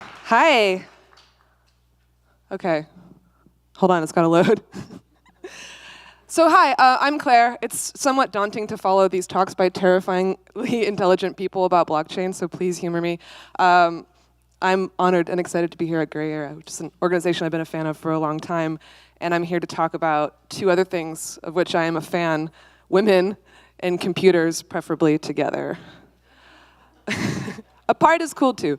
Hi. Okay. Hold on, it's got to load. So hi, I'm Claire. It's somewhat daunting to follow these talks by terrifyingly intelligent people about blockchain, so please humor me. I'm honored and excited to be here at Gray Area, which is an organization I've been a fan of for a long time, and I'm here to talk about two other things of which I am a fan: women and computers, preferably together. Apart is cool too.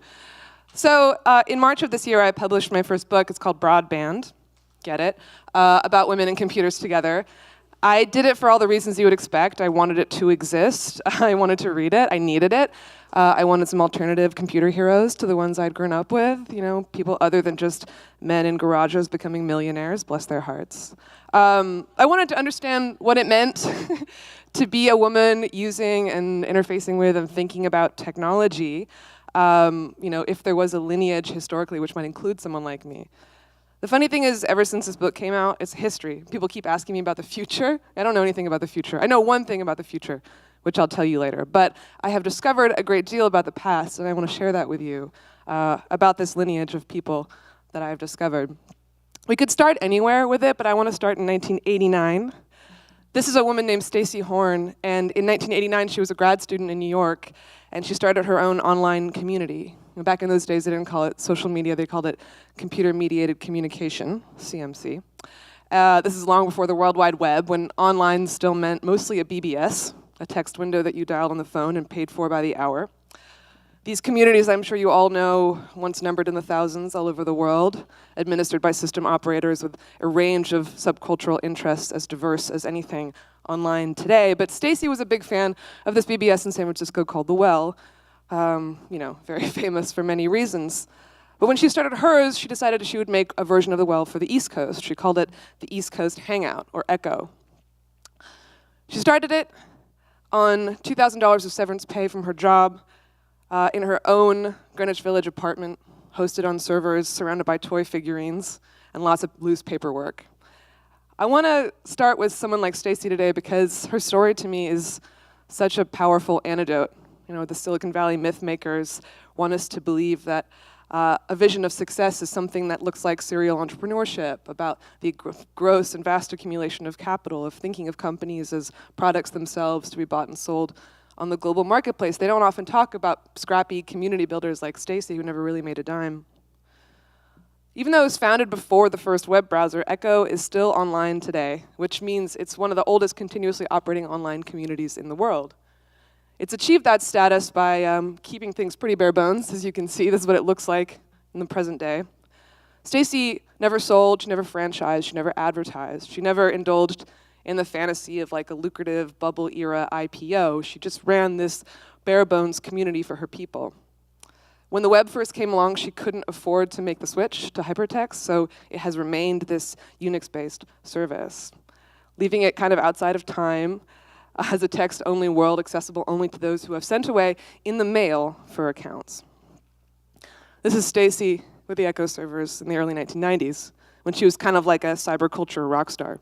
So in March of this year, I published my first book. It's called Broadband, get it, about women and computers together. I did it for all the reasons you would expect. I wanted it to exist. I wanted to read it. I needed it. I wanted some alternative computer heroes to the ones I'd grown up with, people other than just men in garages becoming millionaires, bless their hearts. I wanted to understand what it meant to be a woman using and interfacing with and thinking about technology. If there was a lineage historically which might include someone like me. The funny thing is, ever since this book came out, it's history. People keep asking me about the future. I don't know anything about the future. I know one thing about the future, which I'll tell you later. But I have discovered a great deal about the past, and I want to share that with you, about this lineage of people that I've discovered. We could start anywhere with it, but I want to start in 1989. This is a woman named Stacy Horne, and in 1989, she was a grad student in New York, and she started her own online community. Back in those days, they didn't call it social media, they called it computer-mediated communication, CMC. This is long before the World Wide Web, when online still meant mostly a BBS, a text window that you dialed on the phone and paid for by the hour. These communities, I'm sure you all know, once numbered in the thousands all over the world, administered by system operators with a range of subcultural interests as diverse as anything online today. But Stacy was a big fan of this BBS in San Francisco called The Well, very famous for many reasons. But when she started hers, she decided she would make a version of The Well for the East Coast. She called it the East Coast Hangout, or Echo. She started it on $2,000 of severance pay from her job, in her own Greenwich Village apartment, hosted on servers, surrounded by toy figurines, and lots of loose paperwork. I want to start with someone like Stacy today because her story to me is such a powerful antidote. The Silicon Valley myth makers want us to believe that a vision of success is something that looks like serial entrepreneurship, about the gross and vast accumulation of capital, of thinking of companies as products themselves to be bought and sold on the global marketplace. They don't often talk about scrappy community builders like Stacy, who never really made a dime. Even though it was founded before the first web browser, Echo is still online today, which means it's one of the oldest continuously operating online communities in the world. It's achieved that status by keeping things pretty bare bones. As you can see, this is what it looks like in the present day. Stacy never sold, she never franchised, she never advertised, she never indulged in the fantasy of like a lucrative bubble era IPO. She just ran this bare bones community for her people. When the web first came along, she couldn't afford to make the switch to hypertext, so it has remained this Unix-based service, leaving it kind of outside of time, as a text-only world accessible only to those who have sent away in the mail for accounts. This is Stacy with the Echo servers in the early 1990s, when she was kind of like a cyberculture rock star.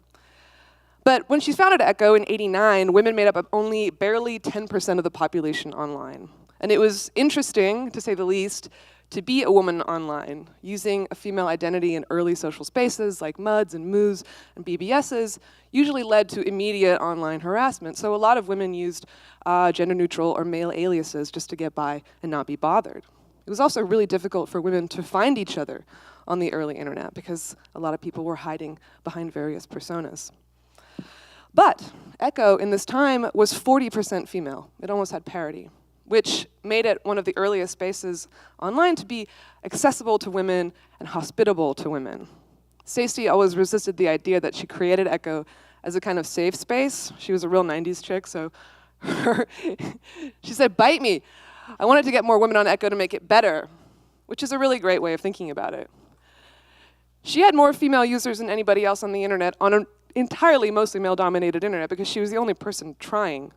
But when she founded Echo in '89, women made up only barely 10% of the population online. And it was interesting, to say the least, to be a woman online, using a female identity in early social spaces like MUDs and MOOs and BBSs usually led to immediate online harassment. So a lot of women used gender-neutral or male aliases just to get by and not be bothered. It was also really difficult for women to find each other on the early internet because a lot of people were hiding behind various personas. But Echo in this time was 40% female. It almost had parity, which made it one of the earliest spaces online to be accessible to women and hospitable to women. Stacy always resisted the idea that she created Echo as a kind of safe space. She was a real 90s chick, so she said, "Bite me. I wanted to get more women on Echo to make it better," which is a really great way of thinking about it. She had more female users than anybody else on the internet, on an entirely mostly male-dominated internet, because she was the only person trying.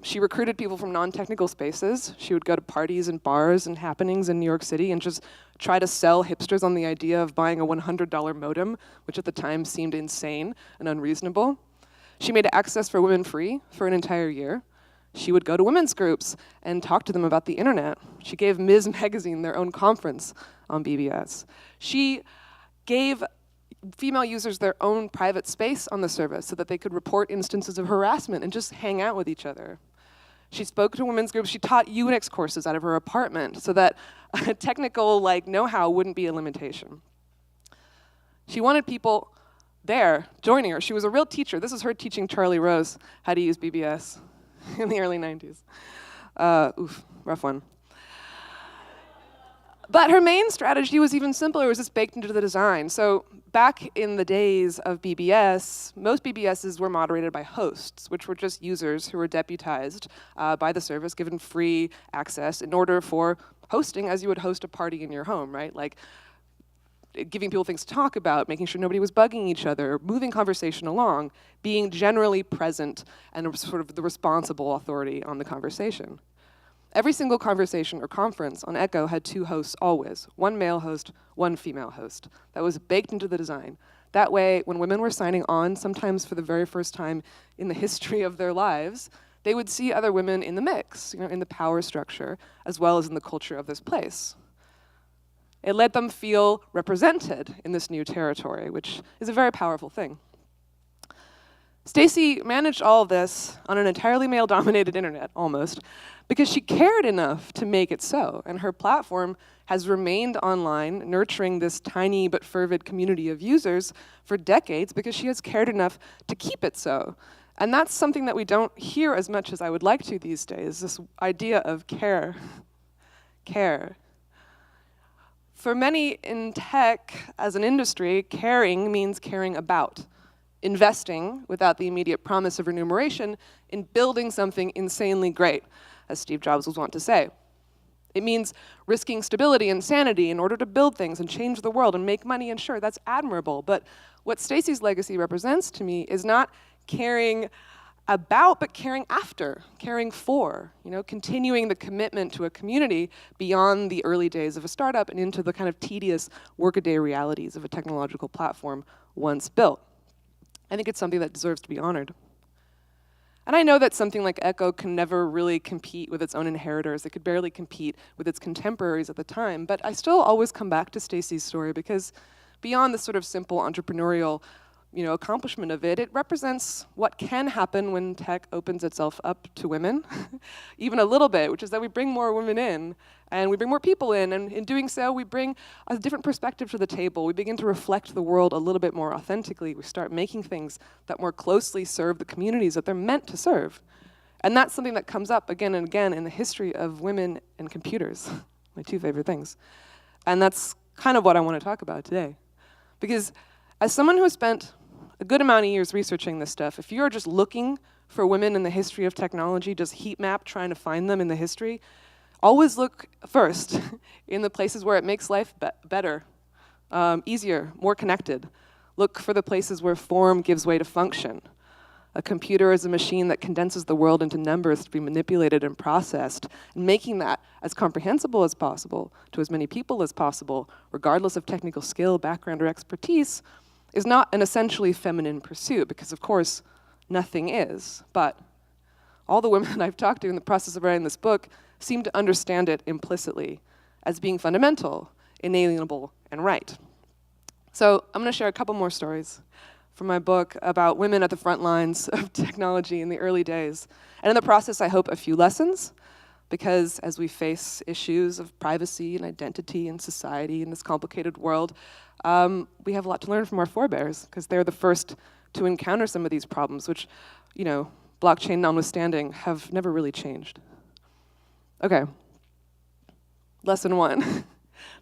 She recruited people from non-technical spaces. She would go to parties and bars and happenings in New York City and just try to sell hipsters on the idea of buying a $100 modem, which at the time seemed insane and unreasonable. She made access for women free for an entire year. She would go to women's groups and talk to them about the internet. She gave Ms. Magazine their own conference on BBS. She gave female users their own private space on the service so that they could report instances of harassment and just hang out with each other. She spoke to women's groups. She taught Unix courses out of her apartment so that technical know-how wouldn't be a limitation. She wanted people there joining her. She was a real teacher. This is her teaching Charlie Rose how to use BBS in the early 90s. Oof, rough one. But her main strategy was even simpler. It was just baked into the design. So back in the days of BBS, most BBSs were moderated by hosts, which were just users who were deputized by the service, given free access in order for hosting as you would host a party in your home, right? Like giving people things to talk about, making sure nobody was bugging each other, moving conversation along, being generally present and sort of the responsible authority on the conversation. Every single conversation or conference on Echo had 2 hosts always, 1 male host, 1 female host. That was baked into the design. That way, when women were signing on, sometimes for the very first time in the history of their lives, they would see other women in the mix, in the power structure, as well as in the culture of this place. It let them feel represented in this new territory, which is a very powerful thing. Stacy managed all of this on an entirely male-dominated internet, almost, because she cared enough to make it so, and her platform has remained online, nurturing this tiny but fervid community of users for decades because she has cared enough to keep it so. And that's something that we don't hear as much as I would like to these days, this idea of care. Care. For many in tech, as an industry, caring means caring about. Investing, without the immediate promise of remuneration, in building something insanely great, as Steve Jobs was wont to say. It means risking stability and sanity in order to build things and change the world and make money, and sure, that's admirable. But what Stacy's legacy represents to me is not caring about, but caring after, caring for, continuing the commitment to a community beyond the early days of a startup and into the kind of tedious workaday realities of a technological platform once built. I think it's something that deserves to be honored. And I know that something like Echo can never really compete with its own inheritors. It could barely compete with its contemporaries at the time, but I still always come back to Stacy's story because beyond the sort of simple entrepreneurial accomplishment of it, it represents what can happen when tech opens itself up to women, even a little bit, which is that we bring more women in, and we bring more people in, and in doing so, we bring a different perspective to the table. We begin to reflect the world a little bit more authentically. We start making things that more closely serve the communities that they're meant to serve. And that's something that comes up again and again in the history of women and computers, my 2 favorite things. And that's kind of what I want to talk about today. Because as someone who has spent a good amount of years researching this stuff, if you're just looking for women in the history of technology, just heat map trying to find them in the history, always look first in the places where it makes life better, easier, more connected. Look for the places where form gives way to function. A computer is a machine that condenses the world into numbers to be manipulated and processed, and making that as comprehensible as possible to as many people as possible, regardless of technical skill, background, or expertise, is not an essentially feminine pursuit, because of course, nothing is. But all the women I've talked to in the process of writing this book seem to understand it implicitly as being fundamental, inalienable, and right. So I'm going to share a couple more stories from my book about women at the front lines of technology in the early days. And in the process, I hope a few lessons, because as we face issues of privacy and identity and society in this complicated world, we have a lot to learn from our forebears, because they're the first to encounter some of these problems, which, blockchain notwithstanding, have never really changed. Okay, lesson 1.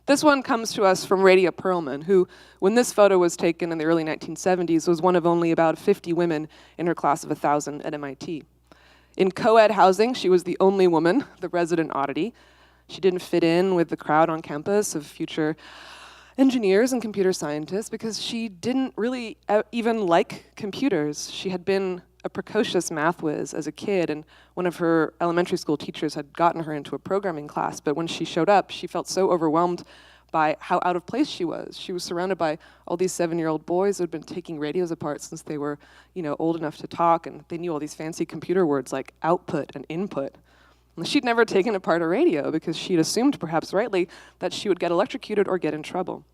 This one comes to us from Radia Perlman, who, when this photo was taken in the early 1970s, was one of only about 50 women in her class of 1,000 at MIT. In co-ed housing, she was the only woman, the resident oddity. She didn't fit in with the crowd on campus of future engineers and computer scientists because she didn't really even like computers. She had been a precocious math whiz as a kid, and one of her elementary school teachers had gotten her into a programming class, but when she showed up, she felt so overwhelmed by how out of place she was. She was surrounded by all these 7-year-old boys who had been taking radios apart since they were, old enough to talk, and they knew all these fancy computer words like output and input. And she'd never taken apart a radio because she'd assumed, perhaps rightly, that she would get electrocuted or get in trouble.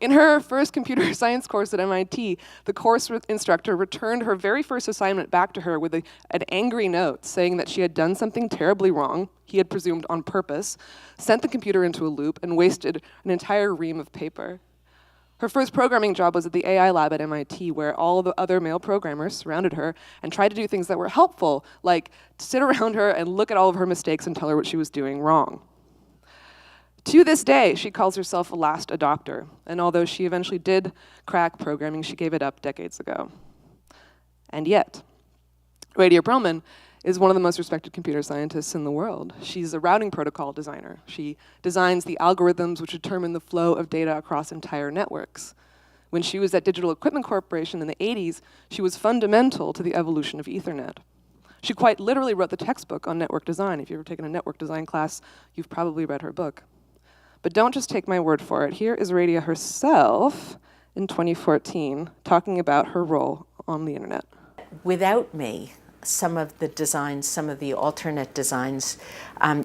In her first computer science course at MIT, the course instructor returned her very first assignment back to her with an angry note saying that she had done something terribly wrong, he had presumed on purpose, sent the computer into a loop, and wasted an entire ream of paper. Her first programming job was at the AI lab at MIT, where all the other male programmers surrounded her and tried to do things that were helpful, like sit around her and look at all of her mistakes and tell her what she was doing wrong. To this day, she calls herself a last adopter, and although she eventually did crack programming, she gave it up decades ago. And yet, Radia Perlman is one of the most respected computer scientists in the world. She's a routing protocol designer. She designs the algorithms which determine the flow of data across entire networks. When she was at Digital Equipment Corporation in the 80s, she was fundamental to the evolution of Ethernet. She quite literally wrote the textbook on network design. If you've ever taken a network design class, you've probably read her book. But don't just take my word for it. Here is Radia herself in 2014 talking about her role on the internet. Without me, some of the designs, some of the alternate designs,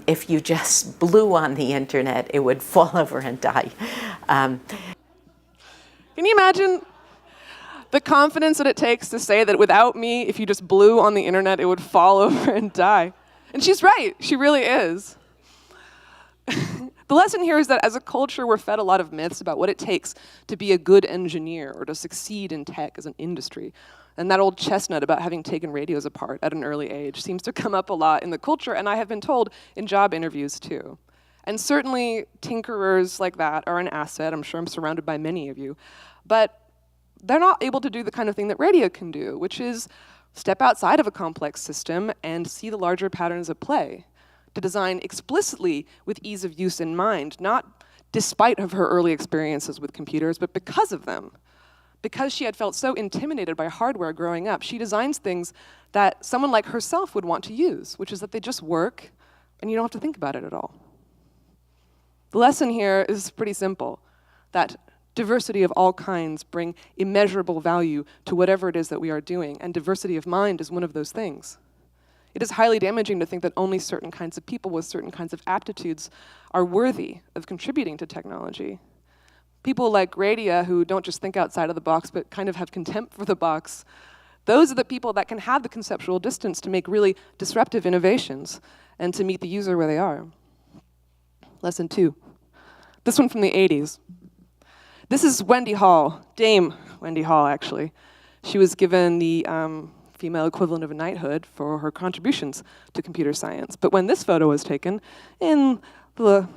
if you just blew on the internet, it would fall over and die. Can you imagine the confidence that it takes to say that without me, if you just blew on the internet, it would fall over and die? And she's right, she really is. The lesson here is that as a culture, we're fed a lot of myths about what it takes to be a good engineer or to succeed in tech as an industry. And that old chestnut about having taken radios apart at an early age seems to come up a lot in the culture, and I have been told in job interviews too. And certainly tinkerers like that are an asset. I'm sure I'm surrounded by many of you. But they're not able to do the kind of thing that Radia can do, which is step outside of a complex system and see the larger patterns at play, to design explicitly with ease of use in mind, not despite of her early experiences with computers, but because of them. Because she had felt so intimidated by hardware growing up, she designs things that someone like herself would want to use, which is that they just work and you don't have to think about it at all. The lesson here is pretty simple, that diversity of all kinds bring immeasurable value to whatever it is that we are doing, and diversity of mind is one of those things. It is highly damaging to think that only certain kinds of people with certain kinds of aptitudes are worthy of contributing to technology. People like Radia, who don't just think outside of the box, but kind of have contempt for the box, those are the people that can have the conceptual distance to make really disruptive innovations and to meet the user where they are. Lesson 2. This one from the 80s. This is Wendy Hall, Dame Wendy Hall, actually. She was given the female equivalent of a knighthood for her contributions to computer science. But when this photo was taken in the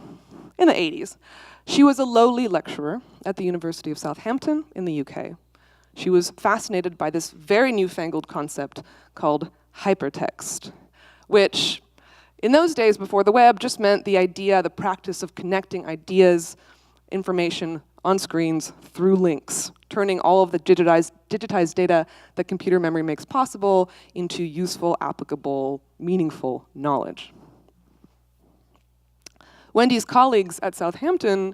80s, she was a lowly lecturer at the University of Southampton in the UK. She was fascinated by this very newfangled concept called hypertext, which in those days before the web just meant the idea, the practice of connecting ideas, information on screens through links, turning all of the digitized data that computer memory makes possible into useful, applicable, meaningful knowledge. Wendy's colleagues at Southampton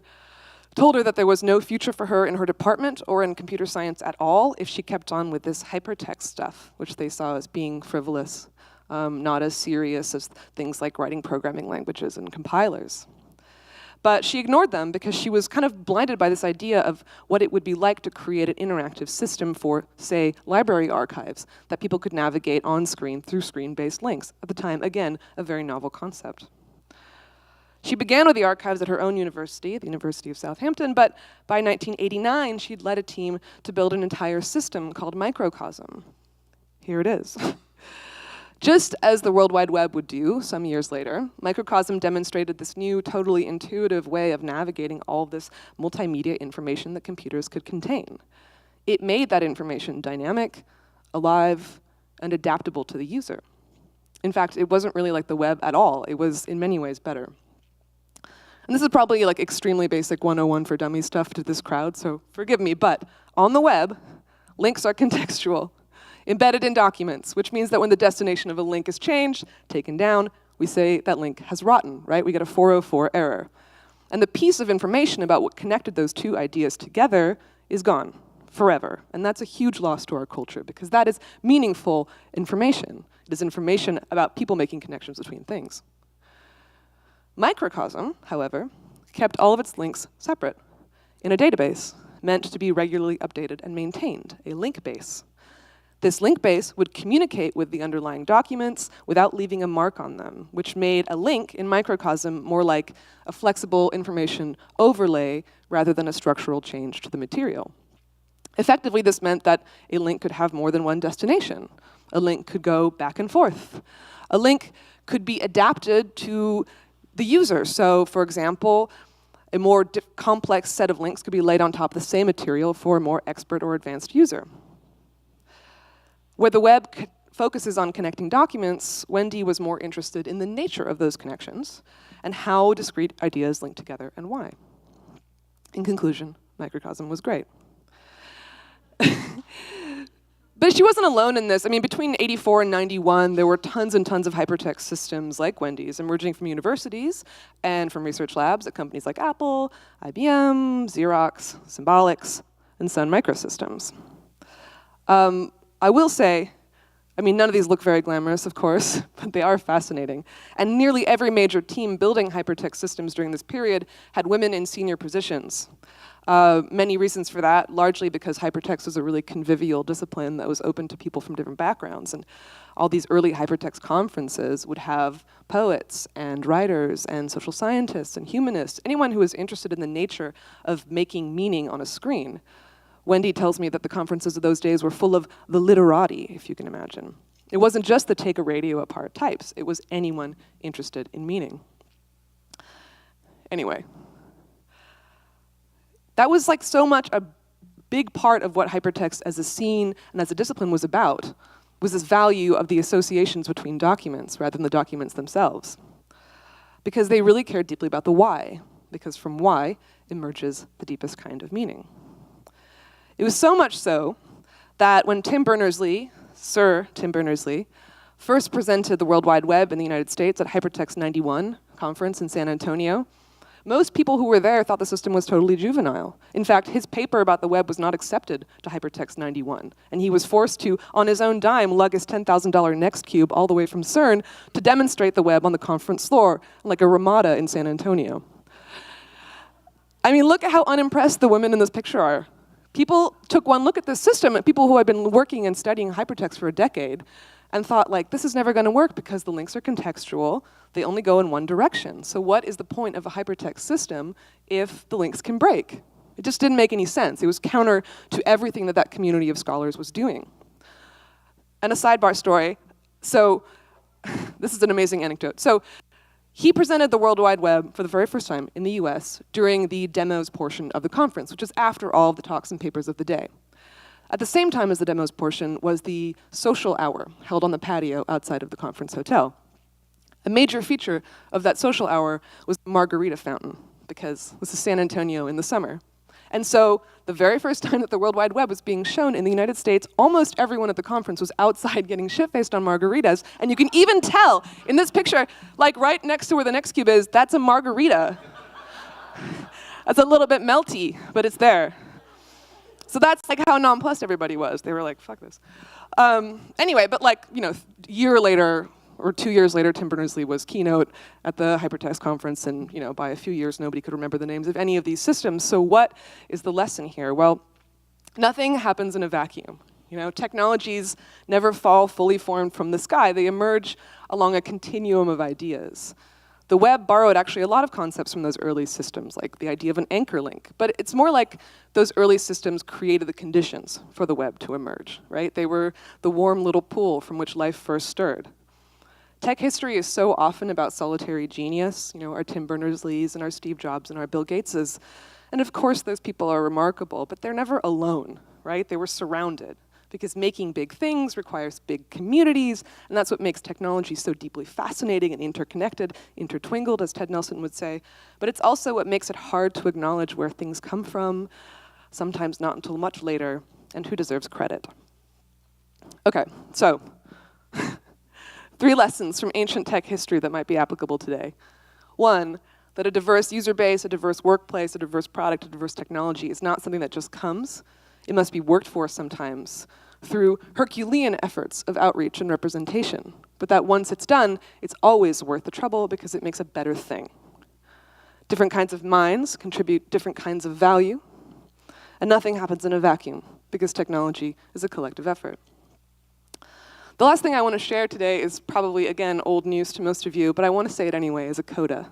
told her that there was no future for her in her department or in computer science at all if she kept on with this hypertext stuff, which they saw as being frivolous, not as serious as things like writing programming languages and compilers. But she ignored them because she was kind of blinded by this idea of what it would be like to create an interactive system for, say, library archives that people could navigate on screen through screen-based links. At the time, again, a very novel concept. She began with the archives at her own university, the University of Southampton, but by 1989, she'd led a team to build an entire system called Microcosm. Here it is. Just as the World Wide Web would do some years later, Microcosm demonstrated this new, totally intuitive way of navigating all of this multimedia information that computers could contain. It made that information dynamic, alive, and adaptable to the user. In fact, it wasn't really like the web at all. It was, in many ways, better. And this is probably like extremely basic 101 for dummies stuff to this crowd, so forgive me, but on the web, links are contextual, embedded in documents, which means that when the destination of a link is changed, taken down, we say that link has rotten, right? We get a 404 error. And the piece of information about what connected those two ideas together is gone forever. And that's a huge loss to our culture, because that is meaningful information. It is information about people making connections between things. Microcosm, however, kept all of its links separate in a database meant to be regularly updated and maintained, a link base. This link base would communicate with the underlying documents without leaving a mark on them, which made a link in microcosm more like a flexible information overlay rather than a structural change to the material. Effectively, this meant that a link could have more than one destination. A link could go back and forth. A link could be adapted to the user. So, for example, a more complex set of links could be laid on top of the same material for a more expert or advanced user. Where the web focuses on connecting documents, Wendy was more interested in the nature of those connections and how discrete ideas link together and why. In conclusion, microcosm was great. But she wasn't alone in this. I mean, between 84 and 91, there were tons and tons of hypertext systems like Wendy's emerging from universities and from research labs at companies like Apple, IBM, Xerox, Symbolics, and Sun Microsystems. I will say, I mean, none of these look very glamorous, of course, but they are fascinating. And nearly every major team building hypertext systems during this period had women in senior positions. Many reasons for that, largely because hypertext was a really convivial discipline that was open to people from different backgrounds. And all these early hypertext conferences would have poets and writers and social scientists and humanists, anyone who was interested in the nature of making meaning on a screen. Wendy tells me that the conferences of those days were full of the literati, if you can imagine. It wasn't just the take a radio apart types, it was anyone interested in meaning. Anyway. That was like so much a big part of what hypertext as a scene and as a discipline was about, was this value of the associations between documents rather than the documents themselves. Because they really cared deeply about the why, because from why emerges the deepest kind of meaning. It was so much so that when Tim Berners-Lee, Sir Tim Berners-Lee, first presented the World Wide Web in the United States at Hypertext 91 conference in San Antonio, most people who were there thought the system was totally juvenile. In fact, his paper about the web was not accepted to Hypertext 91, and he was forced to, on his own dime, lug his $10,000 Nextcube all the way from CERN to demonstrate the web on the conference floor, like a Ramada in San Antonio. I mean, look at how unimpressed the women in this picture are. People took one look at this system, and people who had been working and studying hypertext for a decade, and thought, like, this is never going to work because the links are contextual. They only go in one direction. So what is the point of a hypertext system if the links can break? It just didn't make any sense. It was counter to everything that community of scholars was doing. And a sidebar story. So this is an amazing anecdote. So he presented the World Wide Web for the very first time in the US during the demos portion of the conference, which is after all of the talks and papers of the day. At the same time as the demos portion was the social hour held on the patio outside of the conference hotel. A major feature of that social hour was the margarita fountain, because this is San Antonio in the summer. And so the very first time that the World Wide Web was being shown in the United States, almost everyone at the conference was outside getting shit-faced on margaritas. And you can even tell in this picture, like right next to where the Nextcube is, that's a margarita. That's a little bit melty, but it's there. So that's like how nonplussed everybody was. They were like, fuck this. Anyway, but like, you know, a year later, or 2 years later, Tim Berners-Lee was keynote at the Hypertext conference, and you know, by a few years, nobody could remember the names of any of these systems. So what is the lesson here? Well, nothing happens in a vacuum. You know, technologies never fall fully formed from the sky. They emerge along a continuum of ideas. The web borrowed actually a lot of concepts from those early systems, like the idea of an anchor link. But it's more like those early systems created the conditions for the web to emerge, right? They were the warm little pool from which life first stirred. Tech history is so often about solitary genius, you know, our Tim Berners-Lees and our Steve Jobs and our Bill Gateses. And of course, those people are remarkable, but they're never alone, right? They were surrounded, because making big things requires big communities, and that's what makes technology so deeply fascinating and interconnected, intertwingled, as Ted Nelson would say. But it's also what makes it hard to acknowledge where things come from, sometimes not until much later, and who deserves credit. Okay, so 3 lessons from ancient tech history that might be applicable today. 1, That a diverse user base, a diverse workplace, a diverse product, a diverse technology is not something that just comes. It must be worked for sometimes through Herculean efforts of outreach and representation. But that once it's done, it's always worth the trouble because it makes a better thing. Different kinds of minds contribute different kinds of value, and nothing happens in a vacuum because technology is a collective effort. The last thing I want to share today is probably, again, old news to most of you, but I want to say it anyway as a coda,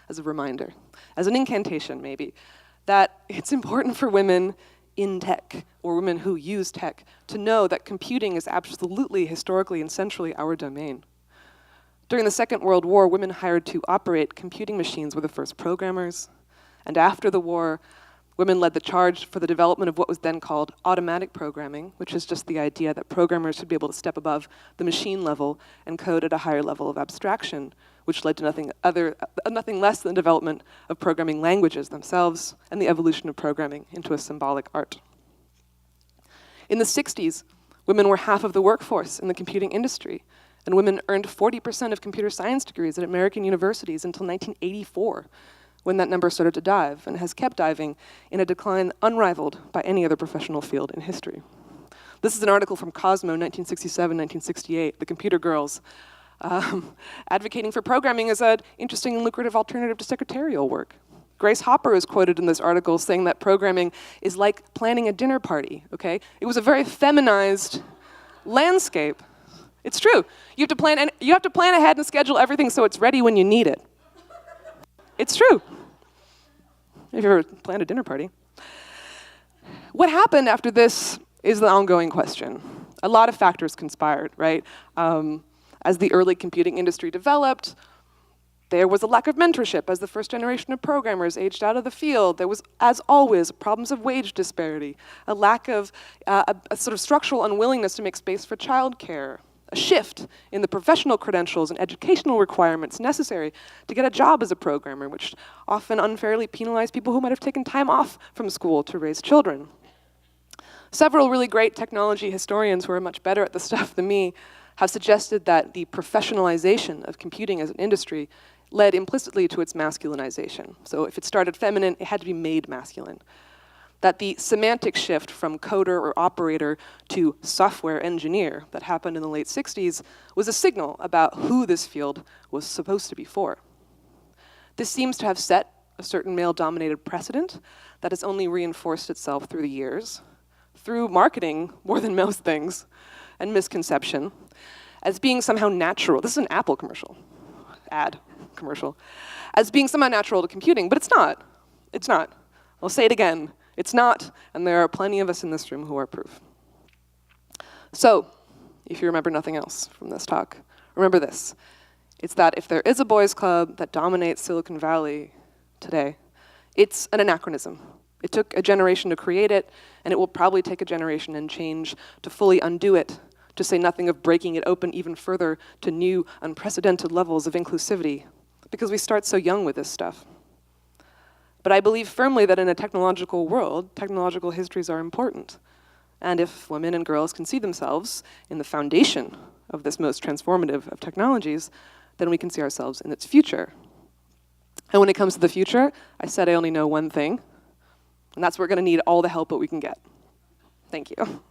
as a reminder, as an incantation maybe, that it's important for women in tech, or women who use tech, to know that computing is absolutely, historically, and centrally our domain. During the Second World War, women hired to operate computing machines were the first programmers, and after the war, women led the charge for the development of what was then called automatic programming, which is just the idea that programmers should be able to step above the machine level and code at a higher level of abstraction, which led to nothing less than the development of programming languages themselves and the evolution of programming into a symbolic art. In the 60s, women were half of the workforce in the computing industry, and women earned 40% of computer science degrees at American universities until 1984, when that number started to dive, and has kept diving in a decline unrivaled by any other professional field in history. This is an article from Cosmo, 1967-1968, The Computer Girls, advocating for programming as an interesting and lucrative alternative to secretarial work. Grace Hopper is quoted in this article saying that programming is like planning a dinner party, okay? It was a very feminized landscape. It's true. You have to plan ahead and schedule everything so it's ready when you need it. It's true. If you ever planned a dinner party. What happened after this is the ongoing question. A lot of factors conspired, right? As the early computing industry developed, there was a lack of mentorship as the first generation of programmers aged out of the field. There was, as always, problems of wage disparity, a lack of a sort of structural unwillingness to make space for childcare, a shift in the professional credentials and educational requirements necessary to get a job as a programmer, which often unfairly penalized people who might have taken time off from school to raise children. Several really great technology historians who are much better at this stuff than me have suggested that the professionalization of computing as an industry led implicitly to its masculinization. So if it started feminine, it had to be made masculine. That the semantic shift from coder or operator to software engineer that happened in the late 60s was a signal about who this field was supposed to be for. This seems to have set a certain male-dominated precedent that has only reinforced itself through the years, through marketing more than most things, and misconception, as being somehow natural. This is an Apple commercial, ad commercial, as being somehow natural to computing, but it's not. It's not. I'll say it again. It's not, and there are plenty of us in this room who are proof. So, if you remember nothing else from this talk, remember this. It's that if there is a boys' club that dominates Silicon Valley today, it's an anachronism. It took a generation to create it, and it will probably take a generation and change to fully undo it, to say nothing of breaking it open even further to new, unprecedented levels of inclusivity, because we start so young with this stuff. But I believe firmly that in a technological world, technological histories are important. And if women and girls can see themselves in the foundation of this most transformative of technologies, then we can see ourselves in its future. And when it comes to the future, I said I only know one thing, and that's we're going to need all the help that we can get. Thank you.